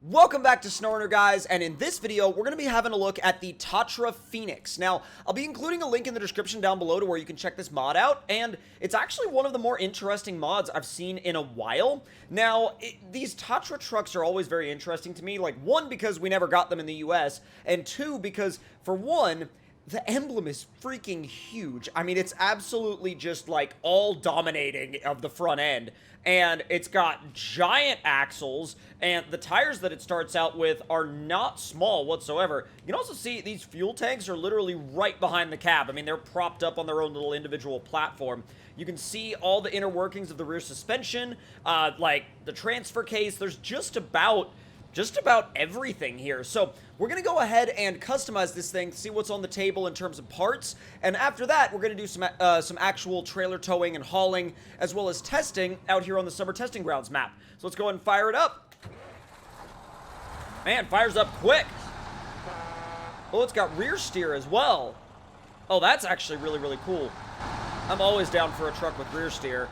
Welcome back to SnowRunner, guys, and in this video, we're going to be having a look at the Tatra Phoenix. Now, I'll be including a link in the description down below to where you can check this mod out, and it's actually one of the more interesting mods I've seen in a while. Now, these Tatra trucks are always very interesting to me, like, one, because we never got them in the US, and two, because, for one, the emblem is freaking huge. I mean, it's absolutely just, like, all dominating of the front end. And it's got giant axles, and the tires that it starts out with are not small whatsoever. You can also see these fuel tanks are literally right behind the cab. I mean, they're propped up on their own little individual platform. You can see all the inner workings of the rear suspension, like the transfer case. There's just about everything here. So we're going to go ahead and customize this thing, see what's on the table in terms of parts, and after that, we're going to do some actual trailer towing and hauling, as well as testing out here on the Summer Testing Grounds map. So let's go ahead and fire it up. Man, fires up quick. Oh, it's got rear steer as well. Oh, that's actually really, really cool. I'm always down for a truck with rear steer.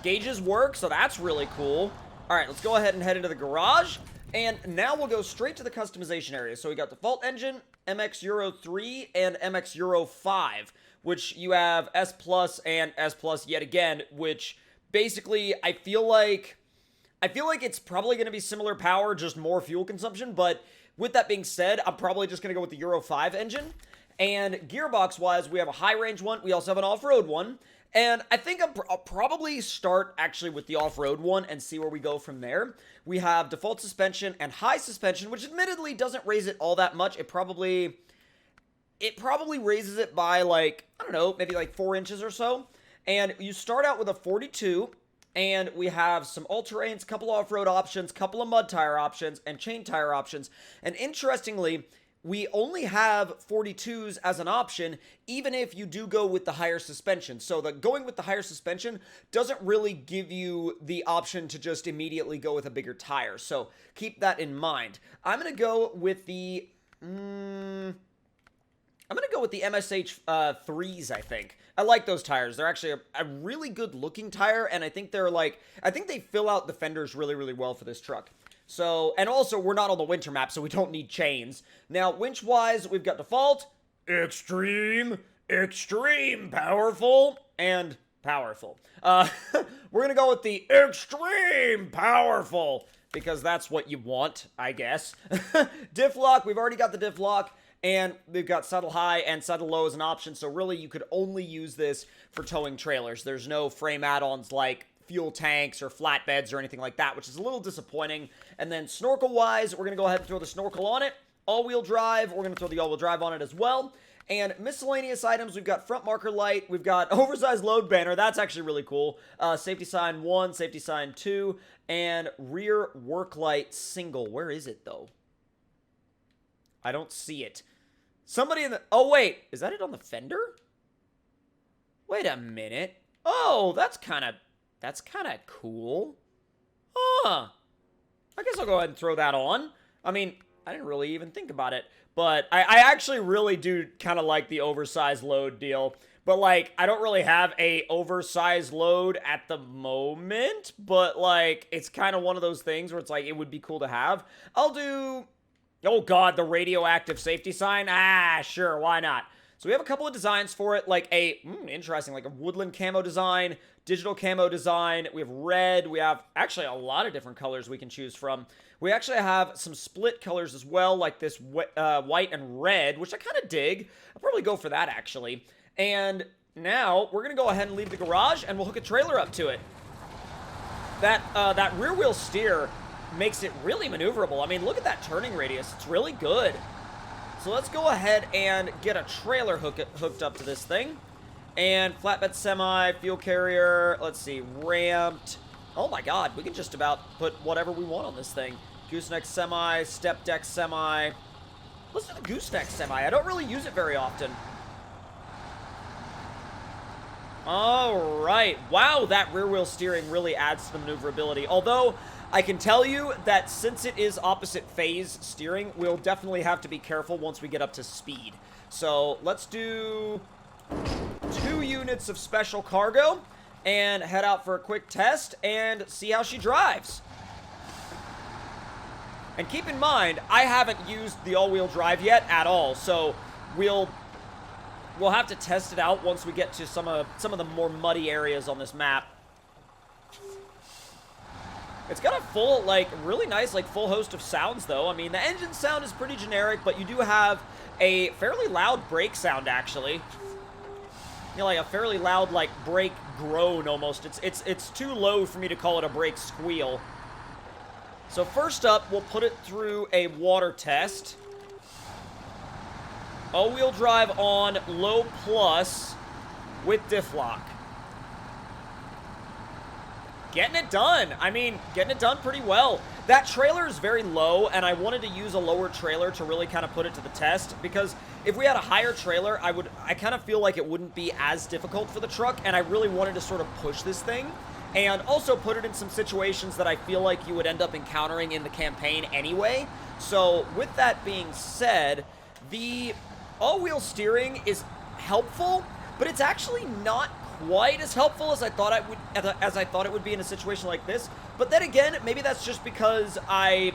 Gauges work, so that's really cool. All right, let's go ahead and head into the garage. And now we'll go straight to the customization area. So we got default engine, MX Euro 3, and MX Euro 5, which you have S Plus and S Plus yet again, which basically I feel like it's probably going to be similar power, just more fuel consumption. But with that being said, I'm probably just going to go with the Euro 5 engine. And gearbox-wise, we have a high-range one. We also have an off-road one. And I think I'll probably start actually with the off-road one and see where we go from there. We have default suspension and high suspension, which admittedly doesn't raise it all that much. It probably raises it by, like, I don't know, maybe like 4 inches or so. And you start out with a 42, and we have some all-terrains, couple off-road options, couple of mud tire options, and chain tire options. And interestingly, we only have 42s as an option, even if you do go with the higher suspension. So going with the higher suspension doesn't really give you the option to just immediately go with a bigger tire. So keep that in mind. I'm going to go with the MSH 3s, I think. I like those tires. They're actually a really good looking tire, and I think they fill out the fenders really, really well for this truck. So, and also, we're not on the winter map, so we don't need chains. Now, winch-wise, we've got default, extreme, powerful, and powerful. We're going to go with the extreme powerful, because that's what you want, I guess. Diff lock, we've already got the diff lock, and we've got saddle high and saddle low as an option, so really, you could only use this for towing trailers. There's no frame add-ons like fuel tanks or flatbeds or anything like that, which is a little disappointing. And then snorkel-wise, we're going to go ahead and throw the snorkel on it. All-wheel drive, we're going to throw the all-wheel drive on it as well. And miscellaneous items, we've got front marker light, we've got oversized load banner, that's actually really cool. Safety sign 1, safety sign 2, and rear work light single. Where is it, though? I don't see it. Somebody in the... Oh, wait. Is that it on the fender? Wait a minute. Oh, that's kind of cool. Huh. I guess I'll go ahead and throw that on. I mean, I didn't really even think about it. But I actually really do kind of like the oversized load deal. But, like, I don't really have a oversized load at the moment. But, like, it's kind of one of those things where it's like, it would be cool to have. I'll do... Oh, God, the radioactive safety sign? Ah, sure, why not? So we have a couple of designs for it, like interesting, like a woodland camo design, digital camo design. We have red. We have actually a lot of different colors we can choose from. We actually have some split colors as well, like this white and red, which I kind of dig. I'll probably go for that, actually. And now we're going to go ahead and leave the garage, and we'll hook a trailer up to it. That rear wheel steer makes it really maneuverable. I mean, look at that turning radius. It's really good. So let's go ahead and get a trailer hooked up to this thing. And flatbed semi, fuel carrier, let's see, ramped. Oh my God, we can just about put whatever we want on this thing. Gooseneck semi, step deck semi. Let's do the gooseneck semi. I don't really use it very often. All right. Wow, that rear wheel steering really adds to the maneuverability. Although, I can tell you that since it is opposite phase steering, we'll definitely have to be careful once we get up to speed. So let's do 2 units of special cargo and head out for a quick test and see how she drives. And keep in mind, I haven't used the all-wheel drive yet at all, so we'll have to test it out once we get to some of the more muddy areas on this map. It's got a full, like, really nice, like, full host of sounds, though. I mean, the engine sound is pretty generic, but you do have a fairly loud brake sound, actually. You know, like a fairly loud, like, brake groan, almost. It's too low for me to call it a brake squeal. So first up, we'll put it through a water test. All-wheel drive on, low plus, with diff lock. Getting it done. I mean, getting it done pretty well. That trailer is very low, and I wanted to use a lower trailer to really kind of put it to the test, because if we had a higher trailer, I kind of feel like it wouldn't be as difficult for the truck, and I really wanted to sort of push this thing, and also put it in some situations that I feel like you would end up encountering in the campaign anyway. So, with that being said, the all-wheel steering is helpful, but it's actually not quite as helpful as I thought it would be in a situation like this. But then again, maybe that's just because I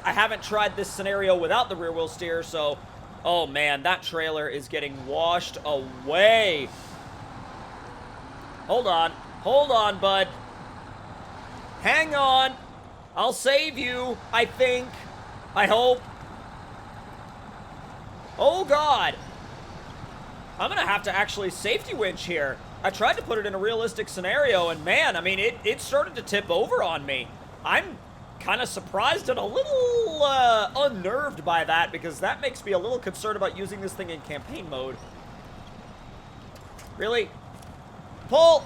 haven't tried this scenario without the rear wheel steer. So, oh man, that trailer is getting washed away. Hold on, bud. Hang on. I'll save you, I think. I hope. Oh god. I'm gonna have to actually safety winch here. I tried to put it in a realistic scenario, and man, I mean, it started to tip over on me. I'm kind of surprised and a little unnerved by that, because that makes me a little concerned about using this thing in campaign mode. Really? Pull!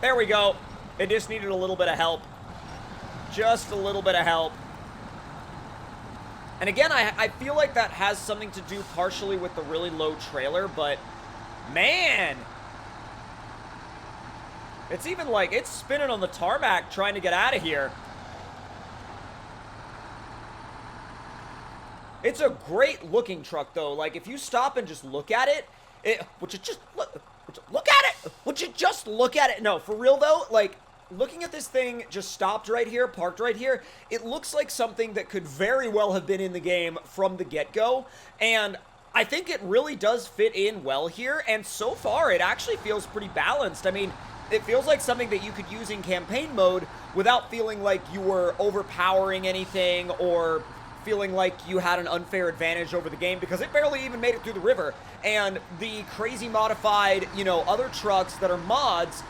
There we go. It just needed a little bit of help. Just a little bit of help. And again, I feel like that has something to do partially with the really low trailer, but man, it's even like, it's spinning on the tarmac trying to get out of here. It's a great looking truck though. Like, if you stop and just look at it, would you just look at it? Would you just look at it? No, for real though, like, looking at this thing just stopped right here, parked right here, it looks like something that could very well have been in the game from the get-go, and I think it really does fit in well here, and so far it actually feels pretty balanced. I mean, it feels like something that you could use in campaign mode without feeling like you were overpowering anything or feeling like you had an unfair advantage over the game, because it barely even made it through the river, and the crazy modified, you know, other trucks that are mods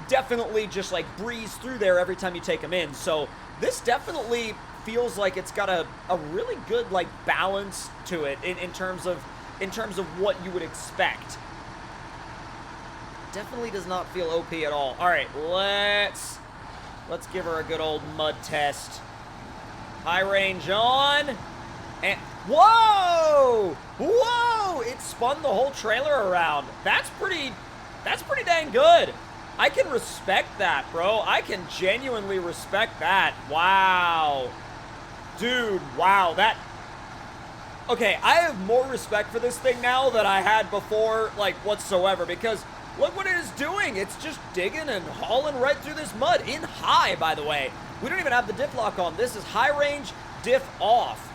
definitely just like breeze through there every time you take them in. So this definitely feels like it's got a really good like balance to it in terms of what you would expect. Definitely does not feel OP at all. All right, let's give her a good old mud test. High range on, and whoa, it spun the whole trailer around. That's pretty dang good. I can respect that, bro. I can genuinely respect that. Wow. Dude, wow. That... Okay, I have more respect for this thing now than I had before, like, whatsoever, because look what it is doing. It's just digging and hauling right through this mud. In high, by the way. We don't even have the diff lock on. This is high range, diff off.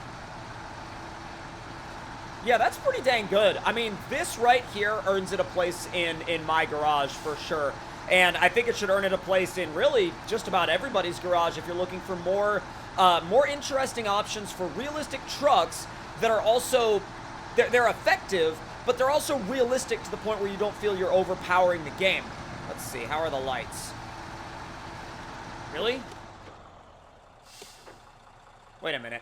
Yeah, that's pretty dang good. I mean, this right here earns it a place in my garage for sure. And I think it should earn it a place in really just about everybody's garage if you're looking for more interesting options for realistic trucks that are also, they're effective, but they're also realistic to the point where you don't feel you're overpowering the game. Let's see, how are the lights? Really? Wait a minute.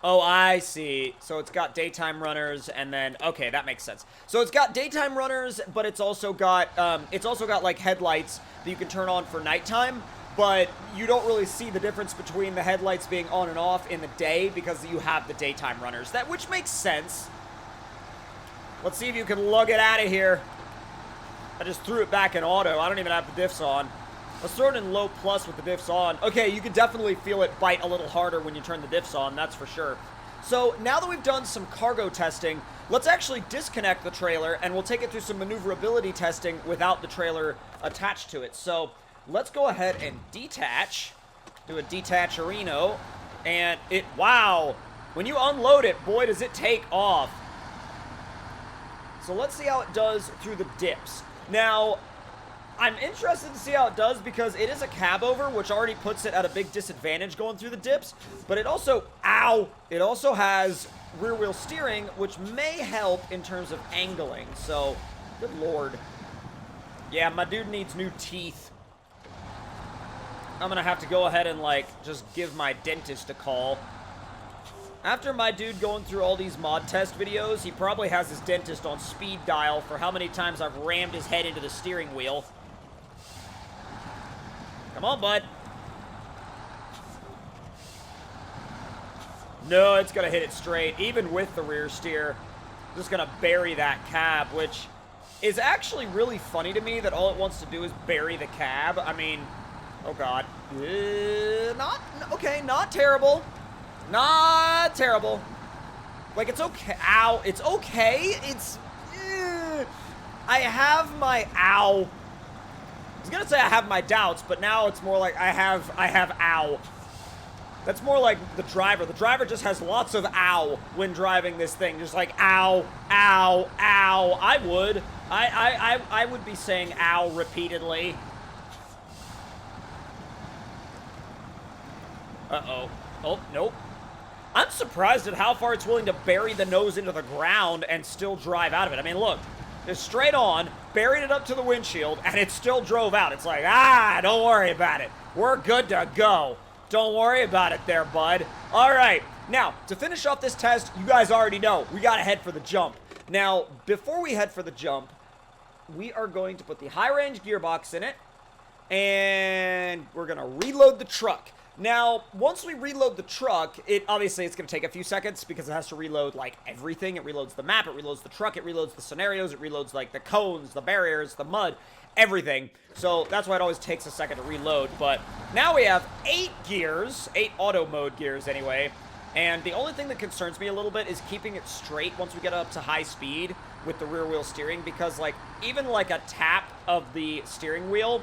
Oh, I see. So it's got daytime runners, and then okay, that makes sense. So it's got daytime runners, but it's also got like headlights that you can turn on for nighttime. But you don't really see the difference between the headlights being on and off in the day because you have the daytime runners. Which makes sense. Let's see if you can lug it out of here. I just threw it back in auto. I don't even have the diffs on. Let's throw it in low plus with the diffs on. Okay, you can definitely feel it bite a little harder when you turn the diffs on, that's for sure. So now that we've done some cargo testing, let's actually disconnect the trailer and we'll take it through some maneuverability testing without the trailer attached to it. So let's go ahead and detach, do a detach-arino, and wow, when you unload it, boy, does it take off. So let's see how it does through the dips. Now, I'm interested to see how it does because it is a cab over, which already puts it at a big disadvantage going through the dips. But it also, it also has rear wheel steering, which may help in terms of angling. So, good lord. Yeah, my dude needs new teeth. I'm gonna have to go ahead and, like, just give my dentist a call. After my dude going through all these mod test videos, he probably has his dentist on speed dial for how many times I've rammed his head into the steering wheel. Come on, bud. No, it's gonna hit it straight, even with the rear steer. Just gonna bury that cab, which is actually really funny to me that all it wants to do is bury the cab. I mean, oh god. Not terrible. Not terrible. Like, it's okay. Ow. It's okay. It's... I have my... Ow. I was gonna say I have my doubts, but now it's more like I have ow. That's more like the driver. The driver just has lots of ow when driving this thing. Just like ow, ow, ow. I would be saying ow repeatedly. Uh-oh. Oh, nope. I'm surprised at how far it's willing to bury the nose into the ground and still drive out of it. I mean, look. Just straight on, buried it up to the windshield, and it still drove out. It's like, don't worry about it. We're good to go. Don't worry about it there, bud. All right. Now, to finish off this test, you guys already know, we got to head for the jump. Now, before we head for the jump, we are going to put the high-range gearbox in it, and we're going to reload the truck. Now, once we reload the truck, obviously it's going to take a few seconds because it has to reload, like, everything. It reloads the map, it reloads the truck, it reloads the scenarios, it reloads, like, the cones, the barriers, the mud, everything. So that's why it always takes a second to reload. But now we have 8 gears, 8 auto mode gears anyway. And the only thing that concerns me a little bit is keeping it straight once we get up to high speed with the rear wheel steering. Because, like, even, like, a tap of the steering wheel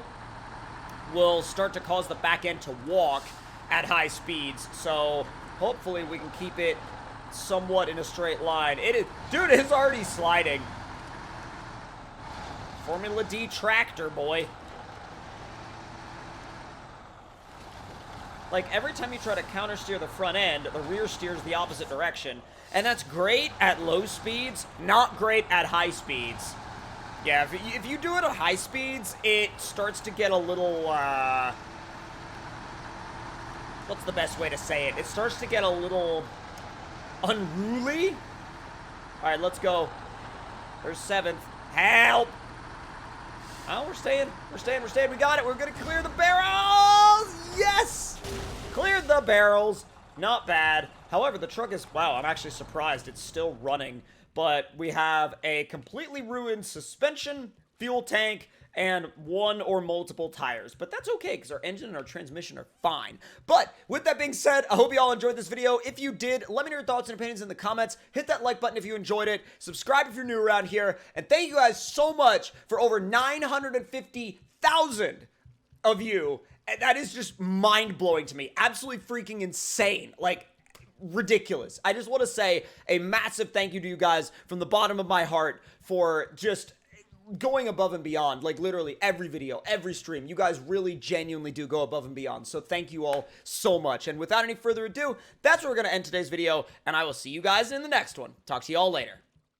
will start to cause the back end to walk at high speeds, so hopefully we can keep it somewhat in a straight line. Dude, it's already sliding. Formula D tractor, boy. Like, every time you try to counter steer the front end, the rear steers the opposite direction, and that's great at low speeds, not great at high speeds. Yeah, if you do it at high speeds, it starts to get a little, what's the best way to say it? It starts to get a little unruly. All right, let's go. There's 7th. Help! Oh, we're staying. We're staying. We're staying. We got it. We're going to clear the barrels. Yes! Cleared the barrels. Not bad. However, the truck is... Wow, I'm actually surprised it's still running. But we have a completely ruined suspension, fuel tank, and 1 or multiple tires. But that's okay, because our engine and our transmission are fine. But with that being said, I hope you all enjoyed this video. If you did, let me know your thoughts and opinions in the comments. Hit that like button if you enjoyed it. Subscribe if you're new around here. And thank you guys so much for over 950,000 of you. And that is just mind-blowing to me. Absolutely freaking insane. Like, ridiculous. I just want to say a massive thank you to you guys from the bottom of my heart for just going above and beyond. Like, literally every video, every stream, you guys really genuinely do go above and beyond. So thank you all so much. And without any further ado, that's where we're going to end today's video, and I will see you guys in the next one. Talk to you all later.